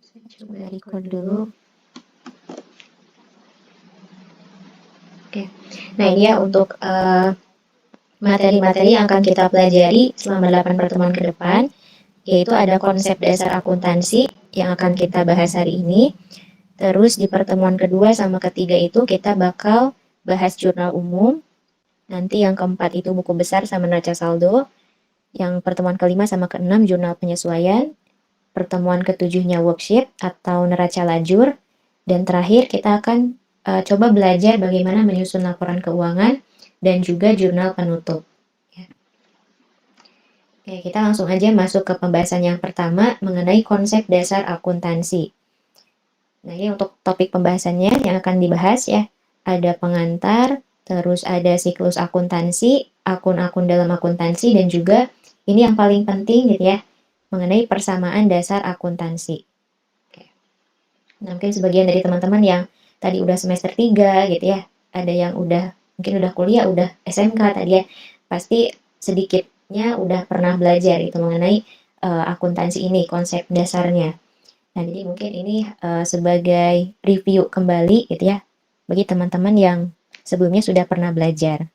Saya coba record dulu. Oke. Nah, ini ya untuk materi-materi yang akan kita pelajari selama 8 pertemuan ke depan, yaitu ada konsep dasar akuntansi yang akan kita bahas hari ini. Terus di pertemuan kedua sama ketiga itu kita bakal bahas jurnal umum. Nanti yang keempat itu buku besar sama neraca saldo. Yang pertemuan kelima sama keenam jurnal penyesuaian. Pertemuan ketujuhnya worksheet atau neraca lajur. Dan terakhir kita akan coba belajar bagaimana menyusun laporan keuangan dan juga jurnal penutup. Oke, kita langsung aja masuk ke pembahasan yang pertama mengenai konsep dasar akuntansi. Nah, ini untuk topik pembahasannya yang akan dibahas ya. Ada pengantar, terus ada siklus akuntansi, akun-akun dalam akuntansi, dan juga ini yang paling penting gitu ya, mengenai persamaan dasar akuntansi. Oke. Nah, mungkin sebagian dari teman-teman yang tadi udah semester 3 gitu ya, ada yang mungkin udah kuliah, udah SMK tadi ya, pasti sedikitnya udah pernah belajar itu mengenai akuntansi ini, konsep dasarnya. Nah, jadi mungkin ini sebagai review kembali gitu ya, bagi teman-teman yang sebelumnya sudah pernah belajar.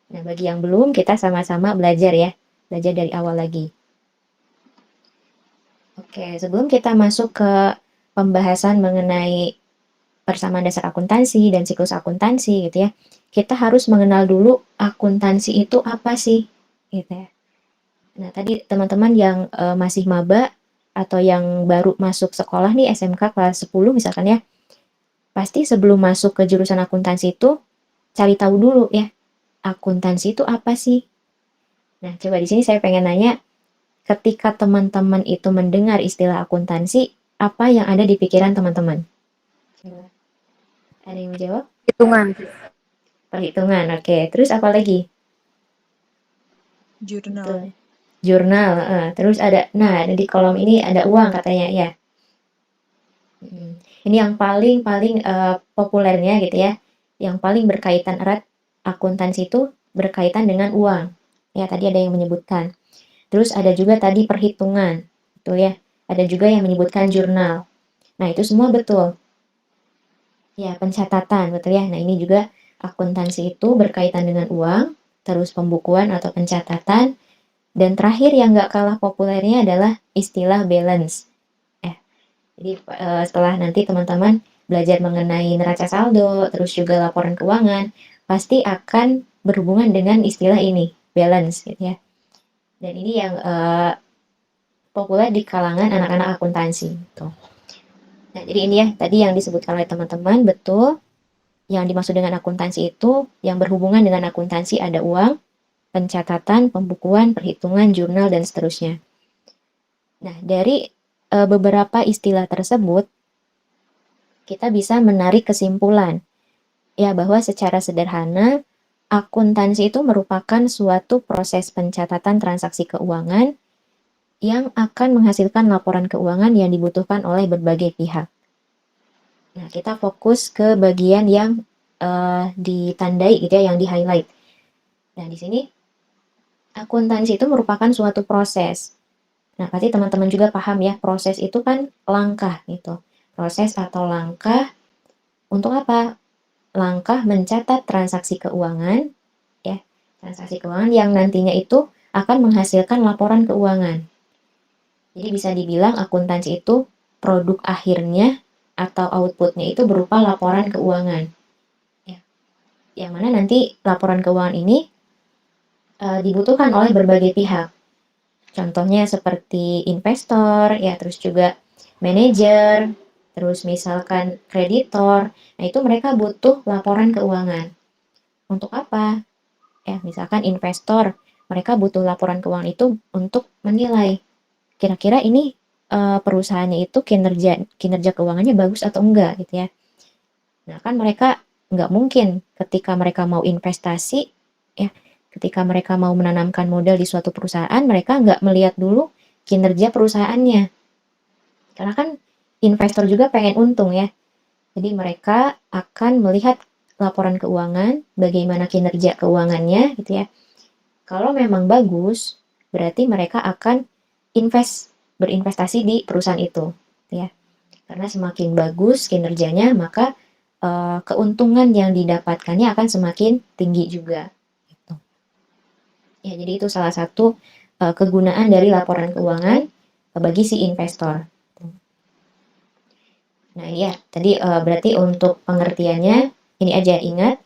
Nah, bagi yang belum, kita sama-sama belajar ya, belajar dari awal lagi. Oke, sebelum kita masuk ke pembahasan mengenai persamaan dasar akuntansi dan siklus akuntansi gitu ya, kita harus mengenal dulu akuntansi itu apa sih, gitu ya. Nah, tadi teman-teman yang masih maba atau yang baru masuk sekolah nih SMK kelas 10 misalkan ya, pasti sebelum masuk ke jurusan akuntansi itu cari tahu dulu ya, akuntansi itu apa sih? Nah, coba di sini saya pengen nanya, ketika teman-teman itu mendengar istilah akuntansi, apa yang ada di pikiran teman-teman? Coba, ada yang menjawab? Hitungan. Perhitungan, oke. Terus apa lagi? Jurnal. Betul. Jurnal, terus nah di kolom ini ada uang katanya ya. Ini yang paling populernya gitu ya, yang paling berkaitan erat akuntansi itu berkaitan dengan uang. Ya, tadi ada yang menyebutkan. Terus ada juga tadi perhitungan, gitu ya. Ada juga yang menyebutkan jurnal. Nah, itu semua betul. Ya, pencatatan, betul ya. Nah, ini juga akuntansi itu berkaitan dengan uang, terus pembukuan atau pencatatan, dan terakhir yang nggak kalah populernya adalah istilah balance. Jadi setelah nanti teman-teman belajar mengenai neraca saldo, terus juga laporan keuangan, pasti akan berhubungan dengan istilah ini, balance gitu ya. Dan ini yang populer di kalangan anak-anak akuntansi. Gitu. Nah, jadi ini ya tadi yang disebutkan oleh teman-teman betul. Yang dimaksud dengan akuntansi itu yang berhubungan dengan akuntansi ada uang, pencatatan, pembukuan, perhitungan, jurnal, dan seterusnya. Nah, dari beberapa istilah tersebut, kita bisa menarik kesimpulan ya bahwa secara sederhana akuntansi itu merupakan suatu proses pencatatan transaksi keuangan yang akan menghasilkan laporan keuangan yang dibutuhkan oleh berbagai pihak. Nah, kita fokus ke bagian yang ditandai gitu ya, yang di-highlight. Nah, di sini akuntansi itu merupakan suatu proses. Nah, pasti teman-teman juga paham ya, proses itu kan langkah gitu. Proses atau langkah untuk apa? Langkah mencatat transaksi keuangan, ya, transaksi keuangan yang nantinya itu akan menghasilkan laporan keuangan. Jadi bisa dibilang akuntansi itu produk akhirnya atau outputnya itu berupa laporan keuangan. Ya. Yang mana nanti laporan keuangan ini dibutuhkan oleh berbagai pihak. Contohnya seperti investor, ya terus juga manajer, terus misalkan kreditor. Nah, itu mereka butuh laporan keuangan. Untuk apa? Ya, misalkan investor, mereka butuh laporan keuangan itu untuk menilai kira-kira ini perusahaannya itu kinerja keuangannya bagus atau enggak gitu ya. Nah, kan mereka nggak mungkin ketika mereka mau investasi ya, ketika mereka mau menanamkan modal di suatu perusahaan, mereka nggak melihat dulu kinerja perusahaannya. Karena kan investor juga pengen untung ya. Jadi mereka akan melihat laporan keuangan, bagaimana kinerja keuangannya gitu ya. Kalau memang bagus, berarti mereka akan berinvestasi di perusahaan itu, gitu ya. Karena semakin bagus kinerjanya, maka keuntungan yang didapatkannya akan semakin tinggi juga, gitu. Ya, jadi itu salah satu kegunaan dari laporan keuangan bagi si investor. Nah, iya, tadi berarti untuk pengertiannya ini aja, ingat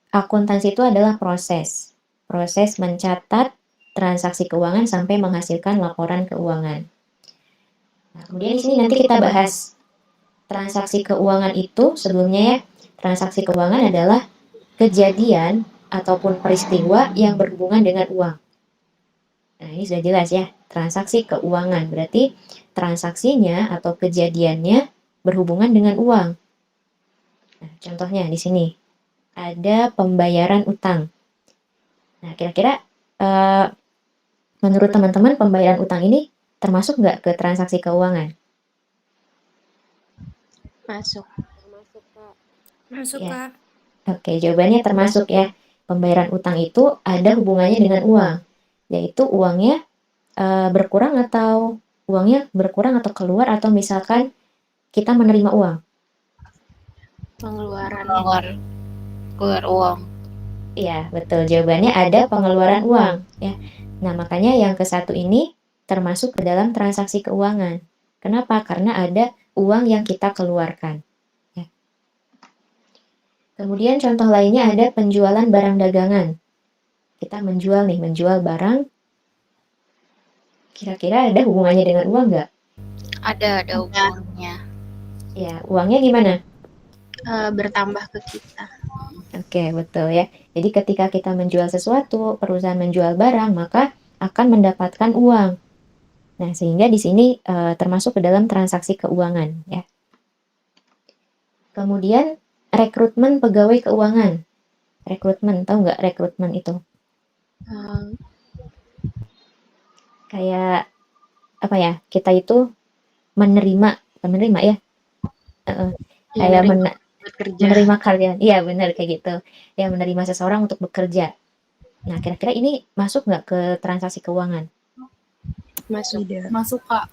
akuntansi itu adalah proses, proses mencatat transaksi keuangan sampai menghasilkan laporan keuangan. Nah, kemudian di sini nanti kita bahas transaksi keuangan itu sebelumnya ya. Transaksi keuangan adalah kejadian ataupun peristiwa yang berhubungan dengan uang. Nah, ini sudah jelas ya, transaksi keuangan berarti transaksinya atau kejadiannya berhubungan dengan uang. Nah, contohnya di sini ada pembayaran utang. Nah, kira-kira menurut teman-teman pembayaran utang ini termasuk nggak ke transaksi keuangan? Masuk. Masuk, Ya. Kak. Oke, jawabannya termasuk ya. Pembayaran utang itu ada hubungannya dengan uang, yaitu uangnya berkurang atau keluar atau misalkan kita menerima uang. Pengeluaran. Keluar uang. Iya, betul. Jawabannya ada pengeluaran uang ya. Nah, makanya yang ke satu ini termasuk ke dalam transaksi keuangan. Kenapa? Karena ada uang yang kita keluarkan. Ya. Kemudian contoh lainnya ada penjualan barang dagangan. Kita menjual barang. Kira-kira ada hubungannya dengan uang nggak? Ada hubungannya. Ya, uangnya gimana? Bertambah ke kita. Oke, betul ya. Jadi ketika kita menjual sesuatu, perusahaan menjual barang, maka akan mendapatkan uang. Nah, sehingga di sini termasuk ke dalam transaksi keuangan ya. Kemudian rekrutmen pegawai keuangan. Rekrutmen, tahu nggak rekrutmen itu? Kayak apa ya? Kita itu menerima ya. Kayak menerima kalian. Iya, benar kayak gitu. Ya, menerima seseorang untuk bekerja. Nah, kira-kira ini masuk nggak ke transaksi keuangan? Masuk. Masuk, Kak.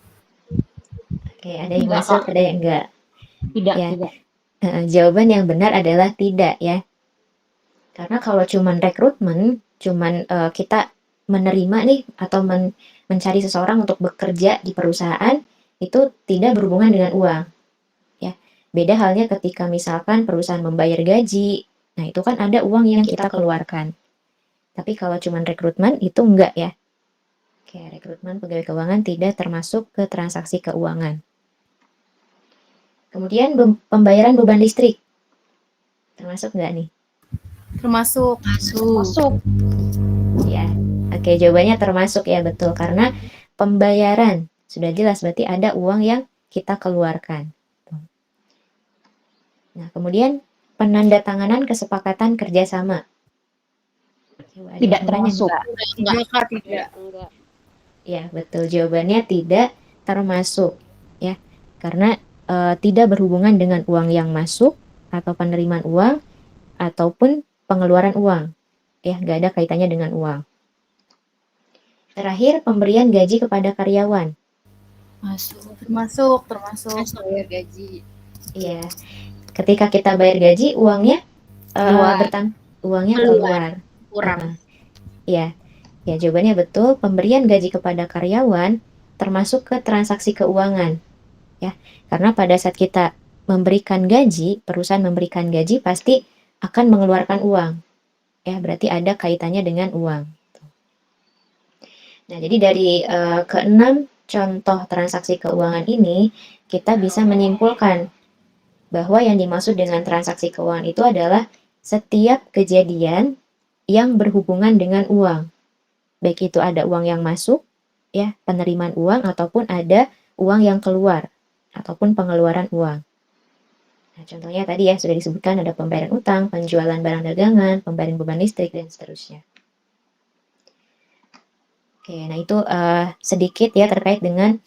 Oke, ada yang masuk, ada yang enggak. Tidak. Jawaban yang benar adalah tidak ya. Karena kalau cuman rekrutmen, kita menerima nih atau mencari seseorang untuk bekerja di perusahaan, itu tidak berhubungan dengan uang. Ya. Beda halnya ketika misalkan perusahaan membayar gaji, nah itu kan ada uang yang kita keluarkan. Tapi kalau cuman rekrutmen itu enggak ya. Oke, rekrutmen pegawai keuangan tidak termasuk ke transaksi keuangan. Kemudian pembayaran beban listrik. Termasuk nggak nih? Termasuk. Ya, oke, jawabannya termasuk ya, betul. Karena pembayaran sudah jelas berarti ada uang yang kita keluarkan. Nah, kemudian penandatanganan kesepakatan kerjasama. Tidak termasuk. Tidak, Kak, tidak. Ya, betul. Jawabannya tidak termasuk ya. Karena tidak berhubungan dengan uang yang masuk atau penerimaan uang ataupun pengeluaran uang. Ya, nggak ada kaitannya dengan uang. Terakhir, pemberian gaji kepada karyawan. Termasuk. Bayar gaji. Iya. Ketika kita bayar gaji, uangnya keluar. Kurang. Iya. Ya, jawabannya betul. Pemberian gaji kepada karyawan termasuk ke transaksi keuangan. Ya. Karena pada saat kita memberikan gaji, perusahaan memberikan gaji pasti akan mengeluarkan uang. Ya, berarti ada kaitannya dengan uang. Nah, jadi dari keenam contoh transaksi keuangan ini, kita bisa menyimpulkan bahwa yang dimaksud dengan transaksi keuangan itu adalah setiap kejadian yang berhubungan dengan uang. Baik itu ada uang yang masuk, ya, penerimaan uang, ataupun ada uang yang keluar, ataupun pengeluaran uang. Nah, contohnya tadi ya sudah disebutkan ada pembayaran utang, penjualan barang dagangan, pembayaran beban listrik, dan seterusnya. Oke, nah itu sedikit ya terkait dengan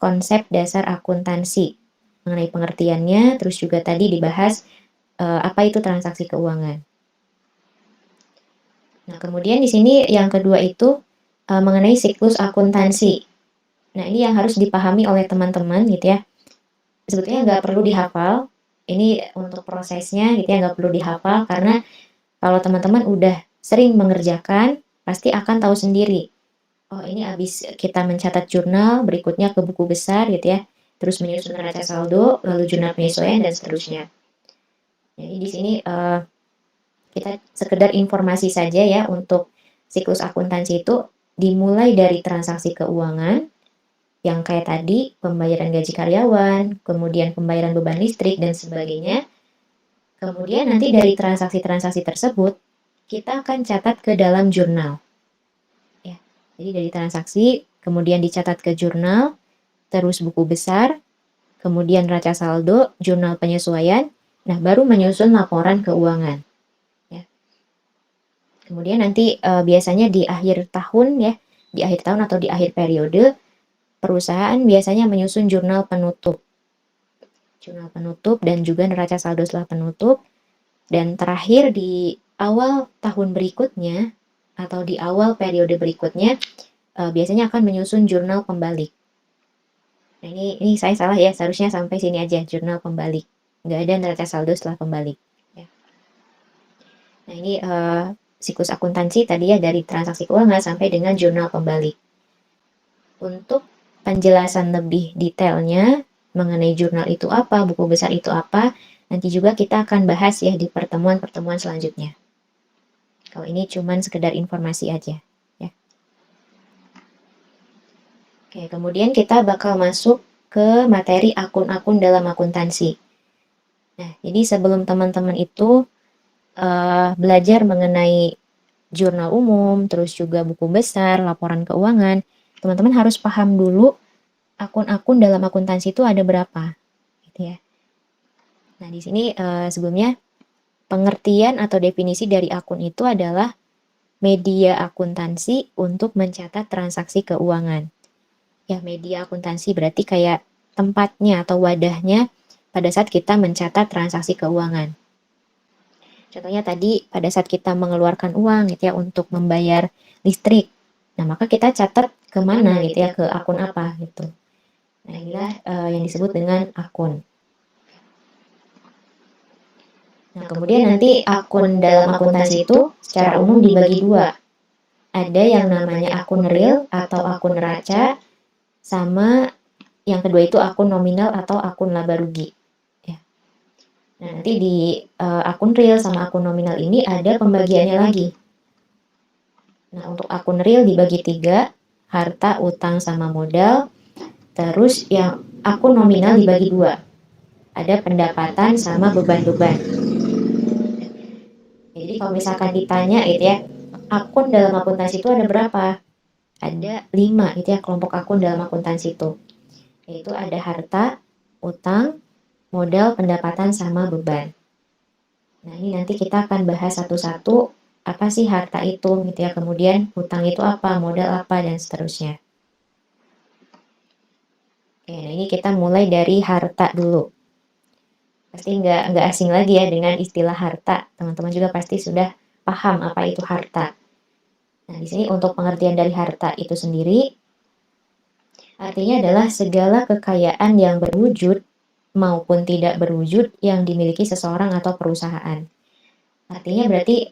konsep dasar akuntansi mengenai pengertiannya, terus juga tadi dibahas apa itu transaksi keuangan. Nah, kemudian di sini yang kedua itu mengenai siklus akuntansi. Nah, ini yang harus dipahami oleh teman-teman gitu ya. sebetulnya nggak perlu dihafal. Ini untuk prosesnya gitu ya, nggak perlu dihafal karena kalau teman-teman udah sering mengerjakan, pasti akan tahu sendiri. Oh, ini habis kita mencatat jurnal, berikutnya ke buku besar gitu ya, terus menyusun neraca saldo, lalu jurnal penyesuaian dan seterusnya. Jadi di sini kita sekedar informasi saja ya untuk siklus akuntansi itu dimulai dari transaksi keuangan yang kayak tadi pembayaran gaji karyawan, kemudian pembayaran beban listrik dan sebagainya. Kemudian nanti dari transaksi-transaksi tersebut kita akan catat ke dalam jurnal. Ya. Jadi dari transaksi kemudian dicatat ke jurnal, terus buku besar, kemudian neraca saldo, jurnal penyesuaian, nah baru menyusun laporan keuangan. Ya. Kemudian nanti biasanya di akhir tahun ya, di akhir tahun atau di akhir periode, perusahaan biasanya menyusun jurnal penutup. Jurnal penutup dan juga neraca saldo setelah penutup. Dan terakhir di awal tahun berikutnya atau di awal periode berikutnya biasanya akan menyusun jurnal pembalik. Nah ini saya salah ya, seharusnya sampai sini aja jurnal pembalik. Nggak ada neraca saldo setelah pembalik. Ya. Nah ini siklus akuntansi tadi ya dari transaksi keuangan sampai dengan jurnal pembalik. Untuk penjelasan lebih detailnya mengenai jurnal itu apa, buku besar itu apa, nanti juga kita akan bahas ya di pertemuan-pertemuan selanjutnya. Kalau ini cuman sekedar informasi aja ya. Oke, kemudian kita bakal masuk ke materi akun-akun dalam akuntansi. Nah, jadi sebelum teman-teman itu belajar mengenai jurnal umum, terus juga buku besar, laporan keuangan, teman-teman harus paham dulu akun-akun dalam akuntansi itu ada berapa, gitu ya. Nah, di sini sebelumnya pengertian atau definisi dari akun itu adalah media akuntansi untuk mencatat transaksi keuangan. Ya, media akuntansi berarti kayak tempatnya atau wadahnya pada saat kita mencatat transaksi keuangan. Contohnya tadi pada saat kita mengeluarkan uang gitu ya untuk membayar listrik. Nah, maka kita catat kemana gitu ya, ke akun apa gitu. Nah, inilah yang disebut dengan akun. Nah, kemudian nanti akun dalam akuntansi itu secara umum dibagi dua. Ada yang namanya akun real atau akun neraca, sama yang kedua itu akun nominal atau akun laba rugi. Ya. Nah, nanti di akun real sama akun nominal ini ada pembagiannya lagi. Nah, untuk akun real dibagi 3, harta, utang, sama modal. Terus yang akun nominal dibagi 2, ada pendapatan sama beban-beban. Jadi kalau misalkan ditanya gitu ya, akun dalam akuntansi itu ada berapa? Ada 5 gitu ya, kelompok akun dalam akuntansi itu. Yaitu ada harta, utang, modal, pendapatan, sama beban. Nah, ini nanti kita akan bahas satu-satu apa sih harta itu gitu ya, kemudian hutang itu apa, modal apa, dan seterusnya. Oke, nah ini kita mulai dari harta dulu. Pasti nggak asing lagi ya dengan istilah harta. Teman-teman juga pasti sudah paham apa itu harta. Nah, di sini untuk pengertian dari harta itu sendiri, artinya adalah segala kekayaan yang berwujud maupun tidak berwujud yang dimiliki seseorang atau perusahaan. Artinya berarti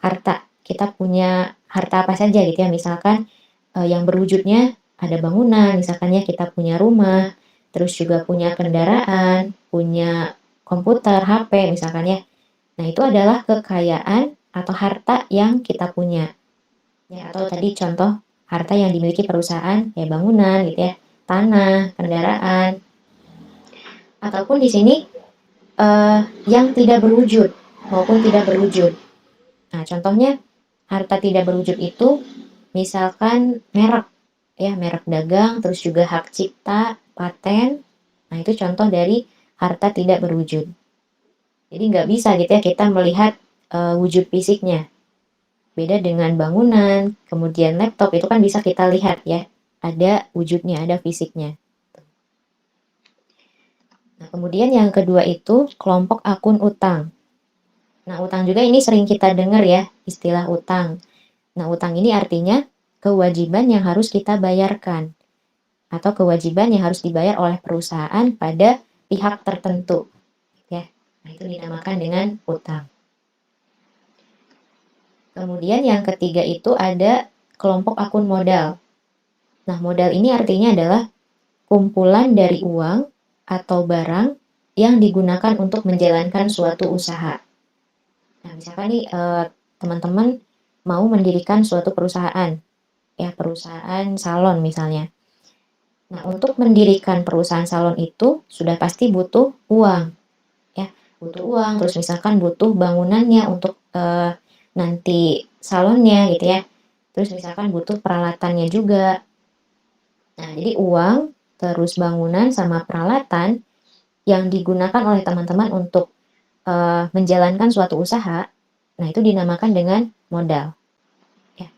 harta, kita punya harta apa saja gitu ya, misalkan yang berwujudnya ada bangunan, misalkan ya kita punya rumah, terus juga punya kendaraan, punya komputer, HP misalkan ya. Nah, itu adalah kekayaan atau harta yang kita punya. Ya, atau tadi contoh harta yang dimiliki perusahaan, ya bangunan gitu ya, tanah, kendaraan. Ataupun di sini yang tidak berwujud maupun tidak berwujud. Nah, contohnya harta tidak berwujud itu misalkan merek, ya merek dagang, terus juga hak cipta, paten. Nah, itu contoh dari harta tidak berwujud. Jadi nggak bisa gitu ya kita melihat wujud fisiknya. Beda dengan bangunan, kemudian laptop itu kan bisa kita lihat ya, ada wujudnya, ada fisiknya. Nah, kemudian yang kedua itu kelompok akun utang. Nah, utang juga ini sering kita dengar ya, istilah utang. Nah, utang ini artinya kewajiban yang harus kita bayarkan. atau kewajiban yang harus dibayar oleh perusahaan pada pihak tertentu. Ya, nah itu dinamakan dengan utang. Kemudian yang ketiga itu ada kelompok akun modal. Nah, modal ini artinya adalah kumpulan dari uang atau barang yang digunakan untuk menjalankan suatu usaha. Nah, misalkan nih teman-teman mau mendirikan suatu perusahaan, ya perusahaan salon misalnya. Nah, untuk mendirikan perusahaan salon itu sudah pasti butuh uang, ya butuh uang. Terus misalkan butuh bangunannya untuk nanti salonnya gitu ya. Terus misalkan butuh peralatannya juga. Nah, jadi uang, terus bangunan sama peralatan yang digunakan oleh teman-teman untuk menjalankan suatu usaha, nah itu dinamakan dengan modal. Ya,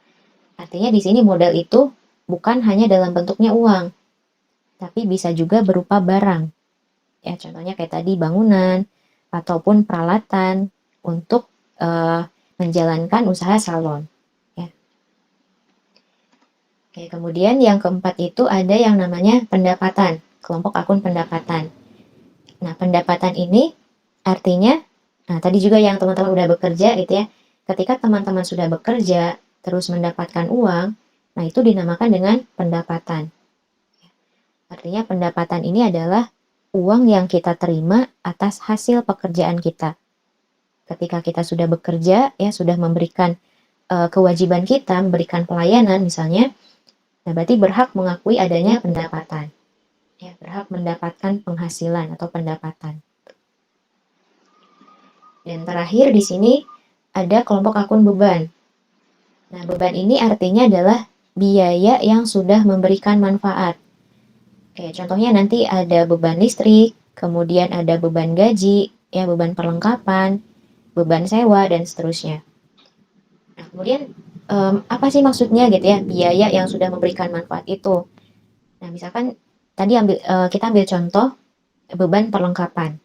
artinya di sini modal itu bukan hanya dalam bentuknya uang, tapi bisa juga berupa barang. Ya, contohnya kayak tadi bangunan ataupun peralatan untuk menjalankan usaha salon. Ya. Oke, kemudian yang keempat itu ada yang namanya pendapatan, kelompok akun pendapatan. Nah, pendapatan ini artinya, nah tadi juga yang teman-teman udah bekerja gitu ya, ketika teman-teman sudah bekerja, terus mendapatkan uang, nah itu dinamakan dengan pendapatan. Artinya pendapatan ini adalah uang yang kita terima atas hasil pekerjaan kita. Ketika kita sudah bekerja, ya sudah memberikan kewajiban kita, memberikan pelayanan misalnya, nah berarti berhak mengakui adanya pendapatan. Ya, berhak mendapatkan penghasilan atau pendapatan. Dan terakhir di sini ada kelompok akun beban. Nah, beban ini artinya adalah biaya yang sudah memberikan manfaat. Oke, contohnya nanti ada beban listrik, kemudian ada beban gaji, ya beban perlengkapan, beban sewa, dan seterusnya. Nah, kemudian apa sih maksudnya gitu ya, biaya yang sudah memberikan manfaat itu? Nah, misalkan tadi kita ambil contoh beban perlengkapan.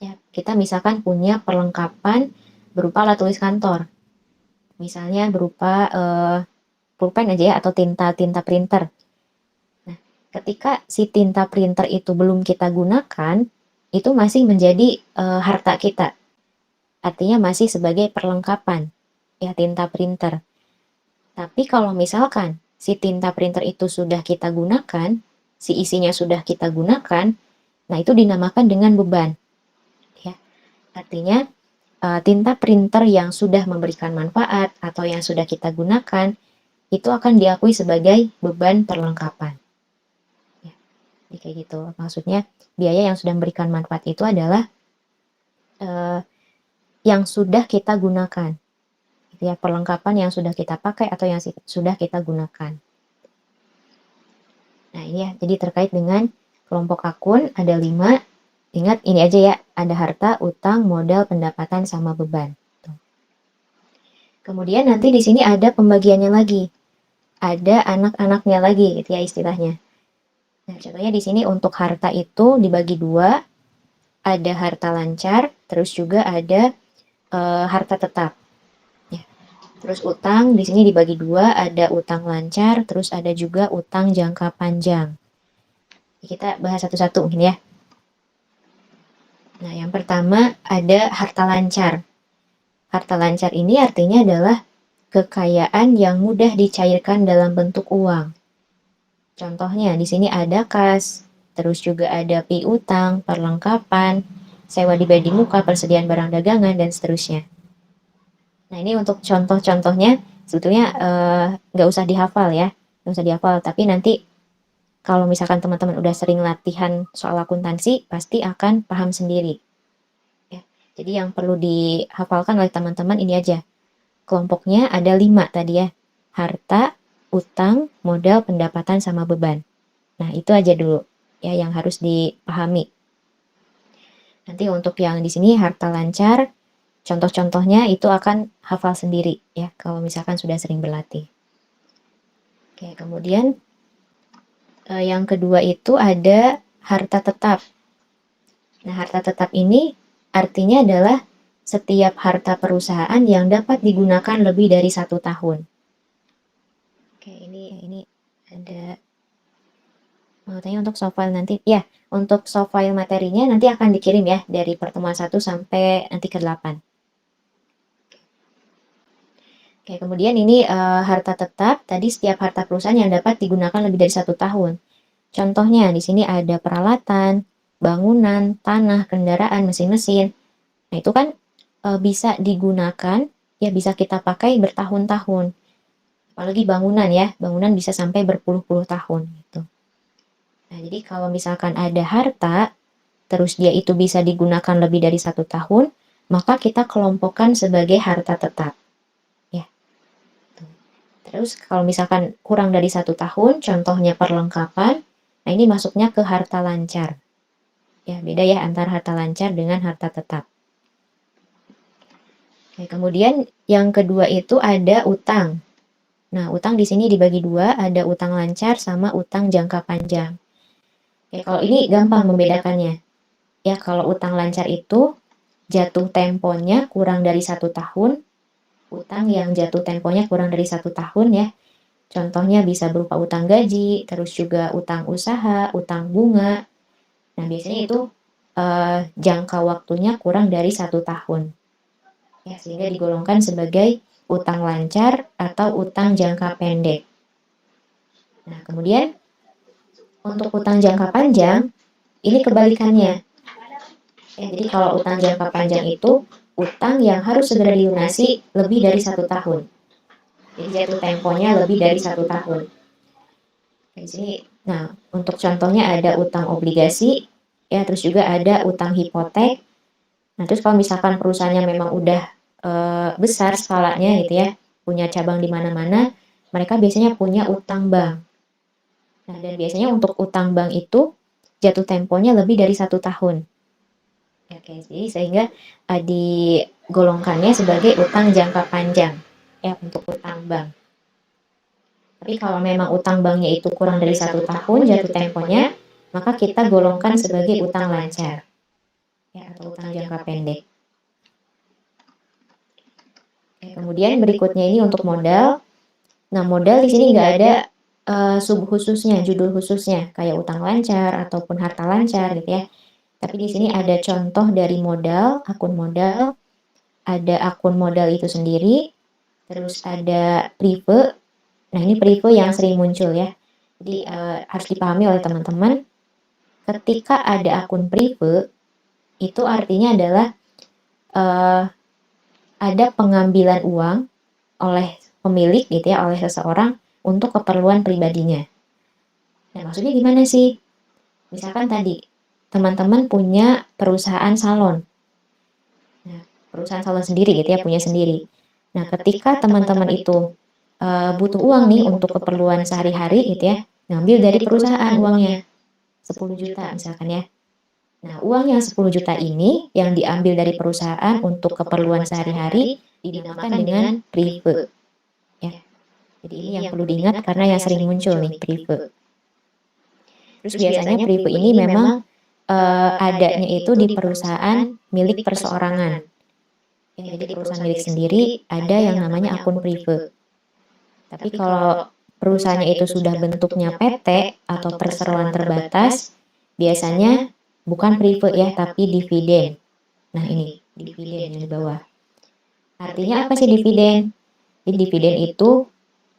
Ya, kita misalkan punya perlengkapan berupa alat tulis kantor. Misalnya berupa pulpen aja ya, atau tinta printer. Nah, ketika si tinta printer itu belum kita gunakan, itu masih menjadi harta kita. Artinya masih sebagai perlengkapan, ya tinta printer. Tapi kalau misalkan si tinta printer itu sudah kita gunakan, si isinya sudah kita gunakan, nah itu dinamakan dengan beban. Ya, artinya tinta printer yang sudah memberikan manfaat atau yang sudah kita gunakan itu akan diakui sebagai beban perlengkapan. Ya, jadi kayak gitu. Maksudnya biaya yang sudah memberikan manfaat itu adalah yang sudah kita gunakan. Gitu ya, perlengkapan yang sudah kita pakai atau yang sudah kita gunakan. Nah ini ya, jadi terkait dengan kelompok akun ada 5. Ingat ini aja ya, ada harta, utang, modal, pendapatan, sama beban. Kemudian nanti di sini ada pembagiannya lagi. Ada anak-anaknya lagi gitu ya istilahnya. Nah, contohnya di sini untuk harta itu dibagi 2. Ada harta lancar, terus juga ada harta tetap. Ya. Terus utang di sini dibagi 2, ada utang lancar, terus ada juga utang jangka panjang. Kita bahas satu-satu mungkin ya. Nah, yang pertama ada harta lancar. Harta lancar ini artinya adalah kekayaan yang mudah dicairkan dalam bentuk uang. Contohnya di sini ada kas, terus juga ada piutang, perlengkapan, sewa di badi muka, persediaan barang dagangan, dan seterusnya. Nah, ini untuk contoh-contohnya sebetulnya nggak usah dihafal ya, nggak usah dihafal. Tapi nanti kalau misalkan teman-teman udah sering latihan soal akuntansi, pasti akan paham sendiri. Ya. Jadi yang perlu dihafalkan oleh teman-teman ini aja. Kelompoknya ada 5 tadi ya. Harta, utang, modal, pendapatan, sama beban. Nah, itu aja dulu ya yang harus dipahami. Nanti untuk yang di sini harta lancar, contoh-contohnya itu akan hafal sendiri ya kalau misalkan sudah sering berlatih. Oke, kemudian yang kedua itu ada harta tetap. Nah, harta tetap ini artinya adalah setiap harta perusahaan yang dapat digunakan lebih dari 1 tahun. Oke, ini ada Tanya untuk soft file nanti ya, untuk soft file materinya nanti akan dikirim ya dari pertemuan 1 sampai nanti ke 8. Oke, kemudian ini harta tetap, tadi setiap harta perusahaan yang dapat digunakan lebih dari 1 tahun. Contohnya di sini ada peralatan, bangunan, tanah, kendaraan, mesin-mesin. Nah, itu kan bisa digunakan, ya bisa kita pakai bertahun-tahun. Apalagi bangunan ya, bangunan bisa sampai berpuluh-puluh tahun gitu. Nah, jadi kalau misalkan ada harta, terus dia itu bisa digunakan lebih dari 1 tahun, maka kita kelompokkan sebagai harta tetap. Ya. Terus kalau misalkan kurang dari 1 tahun, contohnya perlengkapan, nah ini masuknya ke harta lancar. Ya, beda ya antara harta lancar dengan harta tetap. Oke, kemudian yang kedua itu ada utang. Nah, utang di sini dibagi dua, ada utang lancar sama utang jangka panjang. Oke, kalau ini gampang membedakannya. Ya, kalau utang lancar itu jatuh temponya kurang dari 1 tahun, utang yang jatuh temponya kurang dari 1 tahun ya. Contohnya bisa berupa utang gaji, terus juga utang usaha, utang bunga. Nah, biasanya itu jangka waktunya kurang dari 1 tahun. Ya, sehingga digolongkan sebagai utang lancar atau utang jangka pendek. Nah, kemudian untuk utang jangka panjang, ini kebalikannya. Ya, jadi kalau utang jangka panjang itu utang yang harus segera dilunasi lebih dari 1 tahun. Jadi jatuh temponya lebih dari 1 tahun. Di sini, nah untuk contohnya ada utang obligasi, ya terus juga ada utang hipotek. Nah terus kalau misalkan perusahaannya memang udah besar skalanya gitu ya, punya cabang di mana-mana, mereka biasanya punya utang bank. Nah dan biasanya untuk utang bank itu jatuh temponya lebih dari 1 tahun. Oke, jadi sehingga digolongkannya sebagai utang jangka panjang ya untuk utang bank. Tapi kalau memang utang banknya itu kurang dari 1 tahun jatuh temponya, maka kita golongkan sebagai utang lancar ya atau utang jangka pendek. Kemudian berikutnya ini untuk modal. Nah, modal di sini nggak ada sub khususnya, judul khususnya, kayak utang lancar ataupun harta lancar gitu ya. Tapi di sini ada contoh dari modal, akun modal, ada akun modal itu sendiri, terus ada prive. Nah, ini prive yang sering muncul ya. Jadi harus dipahami oleh teman-teman, ketika ada akun prive, itu artinya adalah ada pengambilan uang oleh pemilik gitu ya, oleh seseorang untuk keperluan pribadinya. Nah, maksudnya gimana sih? Misalkan tadi, teman-teman punya perusahaan salon. Nah, perusahaan salon sendiri gitu ya, punya sendiri. Nah, ketika teman-teman itu butuh uang nih untuk keperluan sehari-hari gitu ya, ngambil dari perusahaan uangnya, 10 juta misalkan ya. Nah, uang yang 10 juta ini yang diambil dari perusahaan untuk keperluan sehari-hari dinamakan dengan prive. Ya. Jadi ini yang perlu diingat karena yang sering muncul nih prive. Terus biasanya prive ini memang adanya itu di perusahaan milik perseorangan. Ya, jadi perusahaan milik sendiri ada yang namanya akun prive. Tapi kalau perusahaannya itu sudah bentuknya PT atau perseroan terbatas, biasanya bukan prive ya, tapi dividen. Nah ini, dividen yang di bawah. Artinya apa sih dividen? Jadi dividen itu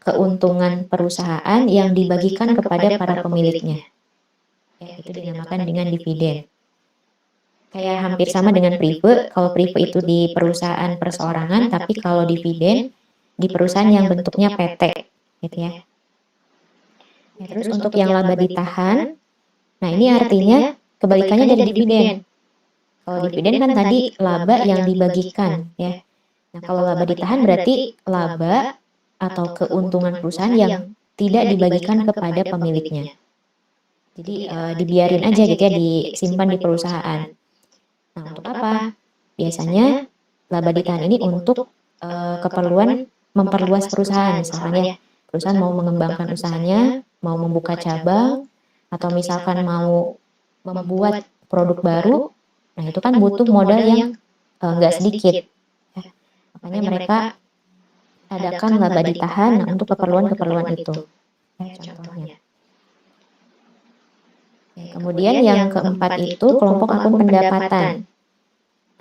keuntungan perusahaan yang dibagikan kepada para pemiliknya. Ya, itu dinamakan dengan dividen. Kayak hampir sama dengan prive, kalau prive itu di perusahaan perseorangan, tapi kalau dividen di perusahaan yang bentuknya PT, gitu ya. Ya, terus untuk yang laba ditahan, nah ini artinya kebalikannya dari dividen. Kalau dividen kan tadi laba yang dibagikan ya. Nah kalau laba ditahan berarti laba atau keuntungan perusahaan yang tidak dibagikan kepada pemiliknya. Jadi dibiarin aja gitu ya, disimpan di perusahaan. Nah untuk apa? Biasanya laba ditahan ini untuk keperluan memperluas perusahaan misalkan ya. Perusahaan mau mengembangkan usahanya, mau membuka cabang, atau misalkan mau membuat produk baru, nah itu kan butuh modal yang nggak sedikit. Ya. Makanya mereka adakan laba ditahan nah, untuk keperluan-keperluan itu. Ya, contohnya. Kemudian yang keempat itu kelompok akun pendapatan.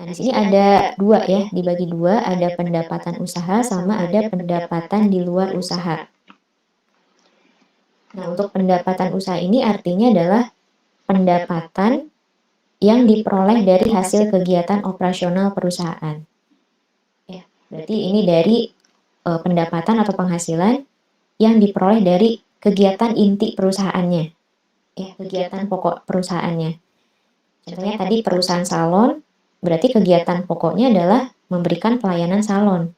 Nah, di sini ada dua ya, dibagi dua, ada pendapatan usaha sama ada pendapatan di luar usaha. Nah, untuk pendapatan usaha ini artinya adalah pendapatan yang diperoleh dari hasil kegiatan operasional perusahaan. Ya, berarti ini dari pendapatan atau penghasilan yang diperoleh dari kegiatan inti perusahaannya, ya, kegiatan pokok perusahaannya. Contohnya tadi perusahaan salon, berarti kegiatan pokoknya adalah memberikan pelayanan salon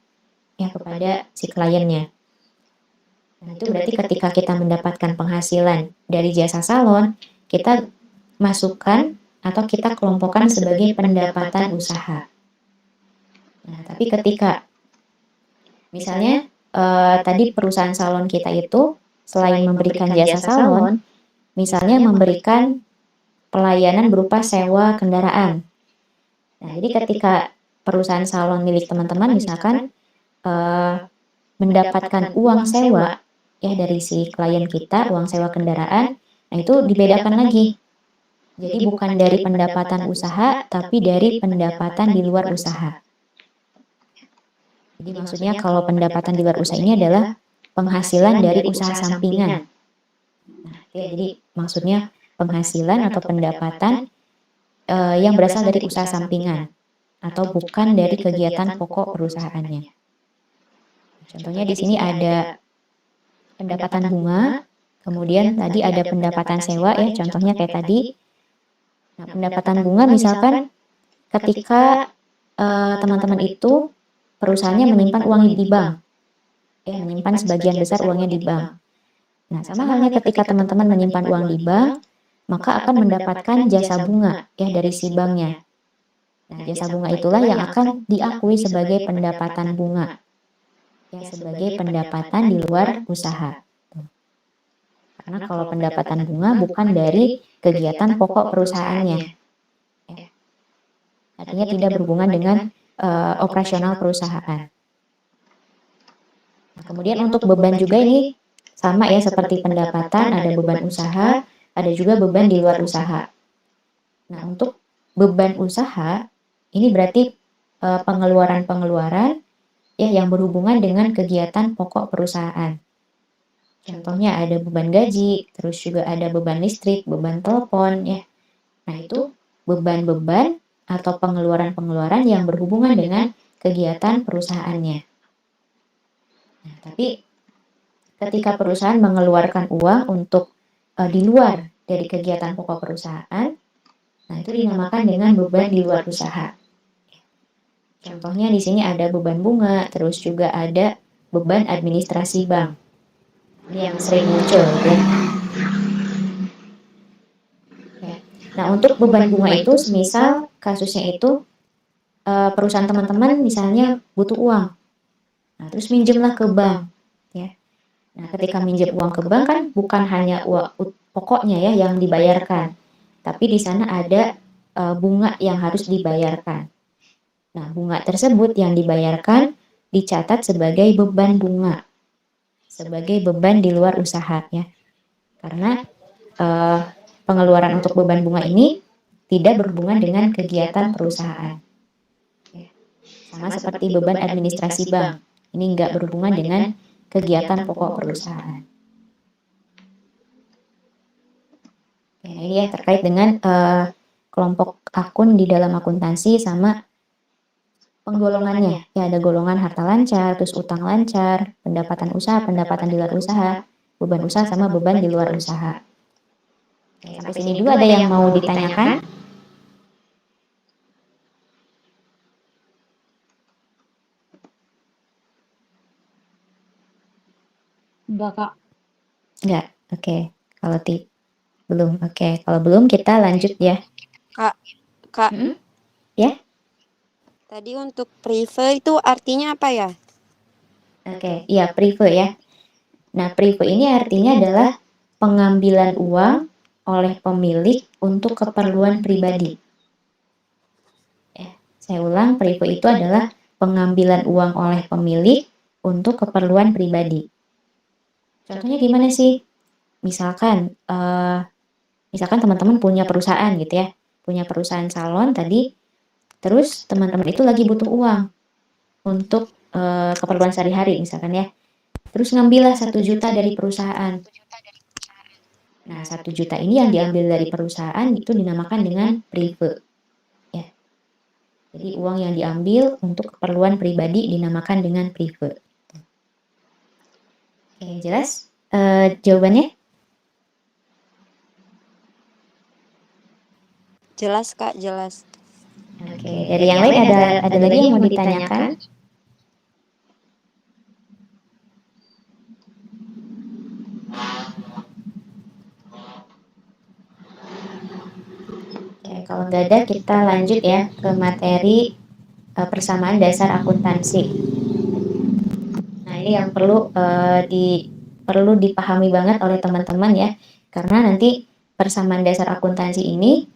ya kepada si kliennya. Nah, itu berarti ketika kita mendapatkan penghasilan dari jasa salon, kita masukkan atau kita kelompokkan sebagai pendapatan usaha. Nah, tapi ketika misalnya tadi perusahaan salon kita itu selain memberikan jasa salon, misalnya memberikan pelayanan berupa sewa kendaraan. Nah, jadi ketika perusahaan salon milik teman-teman misalkan mendapatkan uang sewa ya dari si klien kita, uang sewa kendaraan, nah itu dibedakan lagi. Jadi bukan dari pendapatan usaha, tapi dari pendapatan di luar usaha. Jadi maksudnya kalau pendapatan di luar usaha ini adalah penghasilan dari usaha sampingan. Nah, ya, jadi maksudnya penghasilan atau pendapatan yang berasal dari usaha sampingan atau bukan dari kegiatan pokok perusahaannya. Contohnya di sini ada pendapatan bunga, kemudian tadi ada pendapatan sewa ya, contohnya kayak tadi. Nah, pendapatan bunga misalkan ketika teman-teman itu perusahaannya menyimpan uang di bank, ya menyimpan sebagian besar uangnya di bank. Nah, sama halnya ketika teman-teman menyimpan uang di bank, maka akan mendapatkan jasa bunga ya dari si banknya. Nah, jasa bunga itulah yang akan diakui sebagai pendapatan bunga, ya sebagai pendapatan di luar usaha. Karena kalau pendapatan bunga bukan dari kegiatan pokok perusahaannya. Ya. Artinya tidak berhubungan dengan operasional perusahaan. Nah, kemudian untuk beban juga ini sama ya seperti pendapatan, ada beban usaha, ada juga beban di luar usaha. Nah, untuk beban usaha ini berarti pengeluaran-pengeluaran ya yang berhubungan dengan kegiatan pokok perusahaan. Contohnya ada beban gaji, terus juga ada beban listrik, beban telepon ya. Nah, itu beban-beban atau pengeluaran-pengeluaran yang berhubungan dengan kegiatan perusahaannya. Nah, tapi ketika perusahaan mengeluarkan uang untuk di luar dari kegiatan pokok perusahaan, nah itu dinamakan dengan beban di luar usaha. Contohnya di sini ada beban bunga, terus juga ada beban administrasi bank. Ini yang sering muncul ya. Nah, untuk beban bunga itu semisal kasusnya itu perusahaan teman-teman misalnya butuh uang. Nah, terus minjemlah ke bank ya. Nah, ketika minjem uang ke bank kan bukan hanya uang pokoknya ya yang dibayarkan, tapi di sana ada bunga yang harus dibayarkan. Nah, bunga tersebut yang dibayarkan dicatat sebagai beban bunga, sebagai beban di luar usaha ya. Karena pengeluaran untuk beban bunga ini tidak berhubungan dengan kegiatan perusahaan. Ya. Sama seperti beban administrasi bank, ini nggak berhubungan dengan kegiatan pokok perusahaan. Ya, ini ya terkait dengan kelompok akun di dalam akuntansi sama penggolongannya. Ya, ada golongan harta lancar, terus utang lancar, pendapatan usaha, pendapatan di luar usaha, beban usaha sama beban di luar usaha. Oke, sampai sini dulu ada yang mau ditanyakan? Enggak, Kak. Enggak, oke. Kalau belum, oke. Kalau belum kita lanjut ya. Kak, Ya, tadi untuk prive itu artinya apa ya? oke. Iya, prive ya. Nah, prive ini artinya adalah pengambilan uang oleh pemilik untuk keperluan pribadi. Ya, saya ulang, prive itu adalah pengambilan uang oleh pemilik untuk keperluan pribadi. Contohnya gimana sih? Misalkan Misalkan teman-teman punya perusahaan gitu ya, punya perusahaan salon tadi, terus teman-teman itu lagi butuh uang untuk keperluan sehari-hari misalkan ya. Terus ngambillah 1 juta dari perusahaan. Nah, 1 juta ini yang diambil dari perusahaan itu dinamakan dengan prive. Ya. Jadi uang yang diambil untuk keperluan pribadi dinamakan dengan prive. Oke, jelas jawabannya? Jelas, Kak, jelas. Oke, dari yang lain ada lagi yang mau ditanyakan? Oke, kalau nggak ada kita lanjut ya ke materi persamaan dasar akuntansi. Nah, ini yang perlu dipahami banget oleh teman-teman ya, karena nanti persamaan dasar akuntansi ini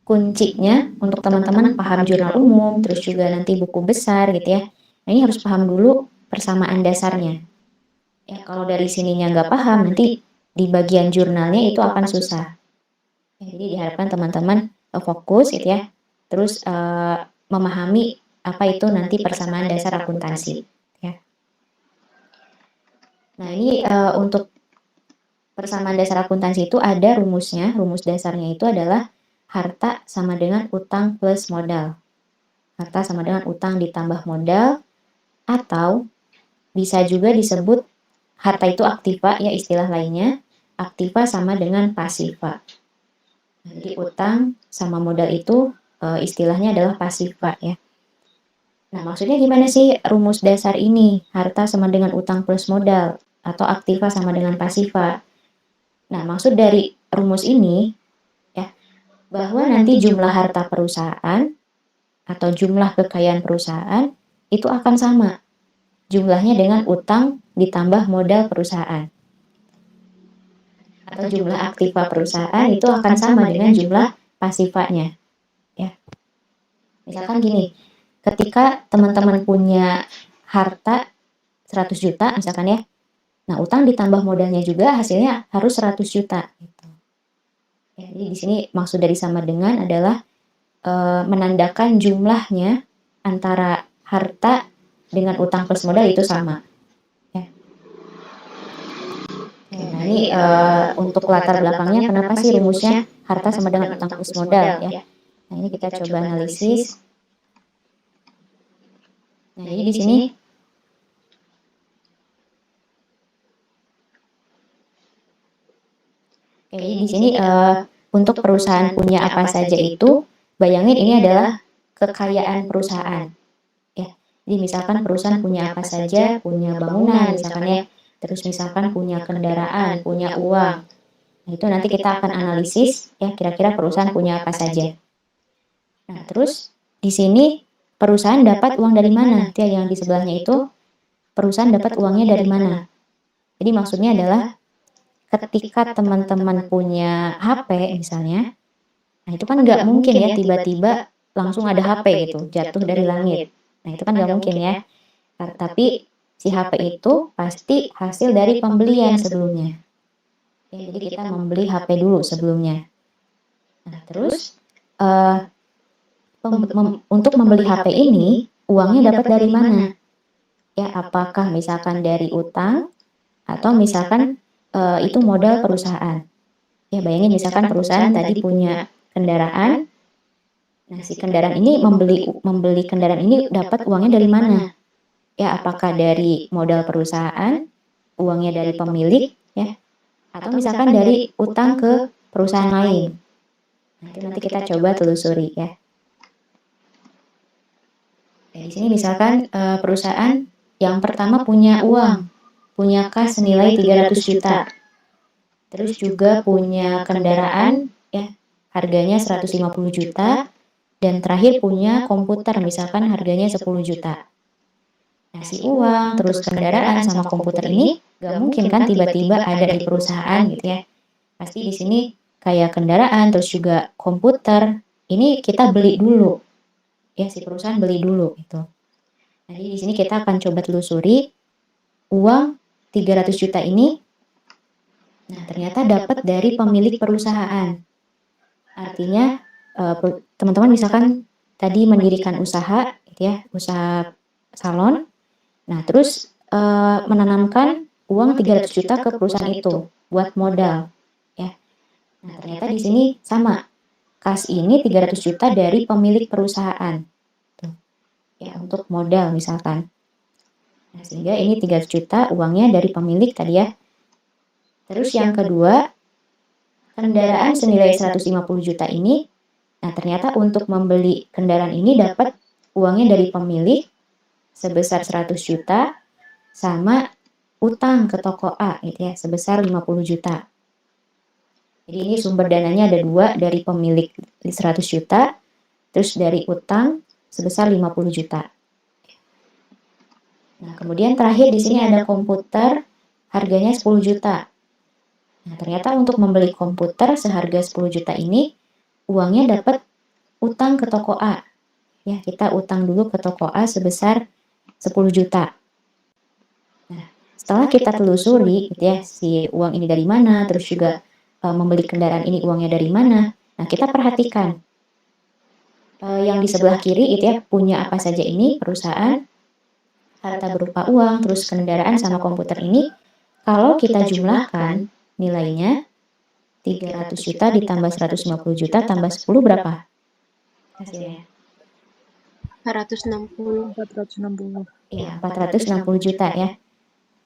kuncinya untuk teman-teman paham jurnal umum, terus juga nanti buku besar gitu ya. Nah, ini harus paham dulu persamaan dasarnya. Ya, kalau dari sininya nggak paham, nanti di bagian jurnalnya itu akan susah. Ya, jadi diharapkan teman-teman fokus gitu ya, terus memahami apa itu nanti persamaan dasar akuntansi. Ya. Nah, ini untuk persamaan dasar akuntansi itu ada rumusnya. Rumus dasarnya itu adalah harta sama dengan utang plus modal. Harta sama dengan utang ditambah modal, atau bisa juga disebut harta itu aktiva ya, istilah lainnya. Aktiva sama dengan pasiva. Jadi utang sama modal itu istilahnya adalah pasiva ya. Nah, maksudnya gimana sih rumus dasar ini? Harta sama dengan utang plus modal atau aktiva sama dengan pasiva. Nah, maksud dari rumus ini ya, bahwa nanti jumlah harta perusahaan atau jumlah kekayaan perusahaan itu akan sama jumlahnya dengan utang ditambah modal perusahaan. Atau jumlah aktiva perusahaan itu akan sama dengan jumlah pasivanya. Ya. Misalkan gini, ketika teman-teman punya harta 100 juta misalkan ya, nah utang ditambah modalnya juga hasilnya harus 100 juta. Gitu. Ya, jadi di sini maksud dari sama dengan adalah menandakan jumlahnya antara harta dengan utang plus modal itu sama. Ya. Nah, ini untuk latar belakangnya kenapa sih rumusnya harta sama dengan utang plus modal ya. Nah, ini kita coba analisis. Nah, jadi di sini jadi di sini untuk perusahaan punya apa saja itu, bayangin ini adalah kekayaan perusahaan. Ya. Jadi misalkan perusahaan punya apa saja, punya bangunan misalkan ya, terus misalkan punya kendaraan, punya uang. Nah, itu nanti kita akan analisis ya, kira-kira perusahaan punya apa saja. Nah, terus di sini perusahaan dapat uang dari mana? Ya, yang di sebelahnya itu perusahaan dapat uangnya dari mana? Jadi maksudnya adalah ketika teman-teman punya HP misalnya, nah itu kan nggak mungkin ya tiba-tiba langsung ada HP gitu jatuh dari langit. Nah itu kan nggak mungkin ya. Tapi si HP itu pasti hasil dari pembelian sebelumnya. Ya, jadi kita membeli HP dulu sebelumnya. Nah terus untuk membeli HP ini uangnya dapat dari mana? Ya apakah misalkan dari utang atau misalkan itu modal perusahaan. Ya bayangin misalkan perusahaan tadi punya kendaraan. Nah si kendaraan ini membeli kendaraan ini dapat uangnya dari mana? Ya apakah dari modal perusahaan, uangnya dari pemilik ya, atau misalkan dari utang ke perusahaan lain. Nanti kita coba telusuri ya. Di sini misalkan perusahaan yang pertama punya uang, punya kas senilai 300 juta. Terus juga punya kendaraan ya, harganya 150 juta. Dan terakhir punya komputer misalkan harganya 10 juta. Nah si uang, terus kendaraan sama komputer ini gak mungkin kan tiba-tiba ada di perusahaan gitu ya. Pasti di sini kayak kendaraan, terus juga komputer, ini kita beli dulu. Ya si perusahaan beli dulu itu. Nah, jadi di sini kita akan coba telusuri uang 300 juta ini. Nah, ternyata dapat dari pemilik perusahaan. Artinya teman-teman misalkan tadi mendirikan usaha gitu ya, usaha salon. Nah, terus menanamkan uang 300 juta ke perusahaan itu buat modal ya. Nah, ternyata di sini sama. Kas ini 300 juta dari pemilik perusahaan. Tuh. Ya, untuk modal misalkan. Nah, sehingga ini 300 juta uangnya dari pemilik tadi ya. Terus yang kedua, kendaraan senilai 150 juta ini, nah ternyata untuk membeli kendaraan ini dapat uangnya dari pemilik sebesar 100 juta sama utang ke toko A gitu ya, sebesar 50 juta. Jadi ini sumber dananya ada dua, dari pemilik 100 juta, terus dari utang sebesar 50 juta. Nah, kemudian terakhir di sini ada komputer, harganya 10 juta. Nah, ternyata untuk membeli komputer seharga 10 juta ini, uangnya dapat utang ke toko A. Ya, kita utang dulu ke toko A sebesar 10 juta. Nah, setelah kita telusuri gitu ya, si uang ini dari mana, terus juga membeli kendaraan ini uangnya dari mana. Nah, kita perhatikan yang di sebelah kiri itu ya, punya apa saja ini perusahaan, harta berupa uang, terus kendaraan sama komputer ini, kalau kita jumlahkan nilainya 300 juta ditambah 150 juta tambah 10 berapa? Hasilnya. 460. 460. Iya, 460 juta ya.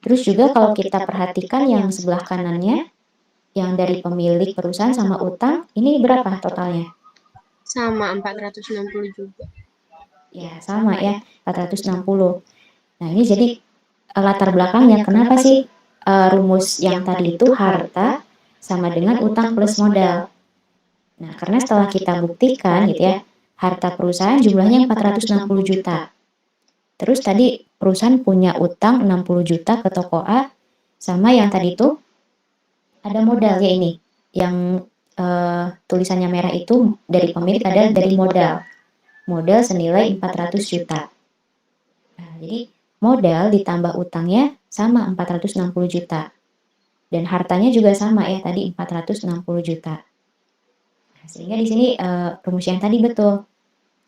Terus juga kalau kita perhatikan yang sebelah kanannya, yang dari pemilik perusahaan sama utang, ini berapa totalnya? Sama 460 juga. Ya, sama ya, 460. Nah, ini jadi latar belakangnya kenapa sih rumus yang tadi itu harta sama dengan utang plus modal. Nah, karena setelah kita buktikan gitu ya, harta perusahaan jumlahnya 460 juta. Terus tadi perusahaan punya utang 60 juta ke toko A, sama yang tadi itu ada modal ya ini. Yang tulisannya merah itu dari pemilik ada dari modal. Modal senilai 400 juta. Nah, jadi modal ditambah utangnya sama 460 juta. Dan hartanya juga sama ya, tadi 460 juta. Nah, sehingga di sini rumus yang tadi betul.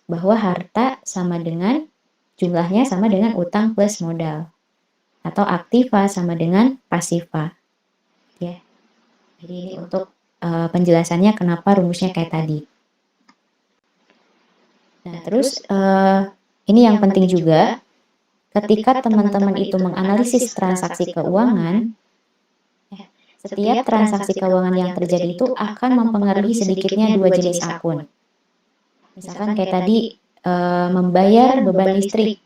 Bahwa harta sama dengan jumlahnya sama dengan utang plus modal. Atau aktiva sama dengan pasiva. Ya. Jadi ini untuk penjelasannya kenapa rumusnya kayak tadi. Nah, terus ini yang penting juga, ketika teman-teman itu menganalisis transaksi keuangan, setiap transaksi keuangan yang terjadi itu akan mempengaruhi sedikitnya dua jenis akun. Misalkan kayak tadi membayar beban listrik.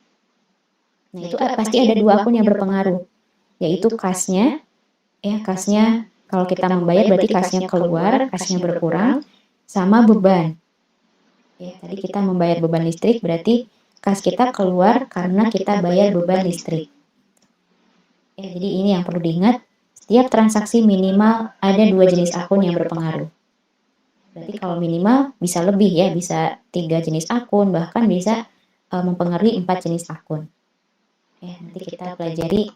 Nah, itu pasti ada dua akun yang berpengaruh, yaitu kasnya, ya kasnya kalau kita membayar berarti kasnya keluar, kasnya berkurang, sama beban. Ya, tadi kita membayar beban listrik berarti kas kita keluar karena kita bayar beban listrik. Ya, jadi ini yang perlu diingat, setiap transaksi minimal ada dua jenis akun yang berpengaruh. Berarti kalau minimal bisa lebih ya, bisa 3 jenis akun, bahkan bisa mempengaruhi 4 jenis akun. Ya, nanti kita pelajari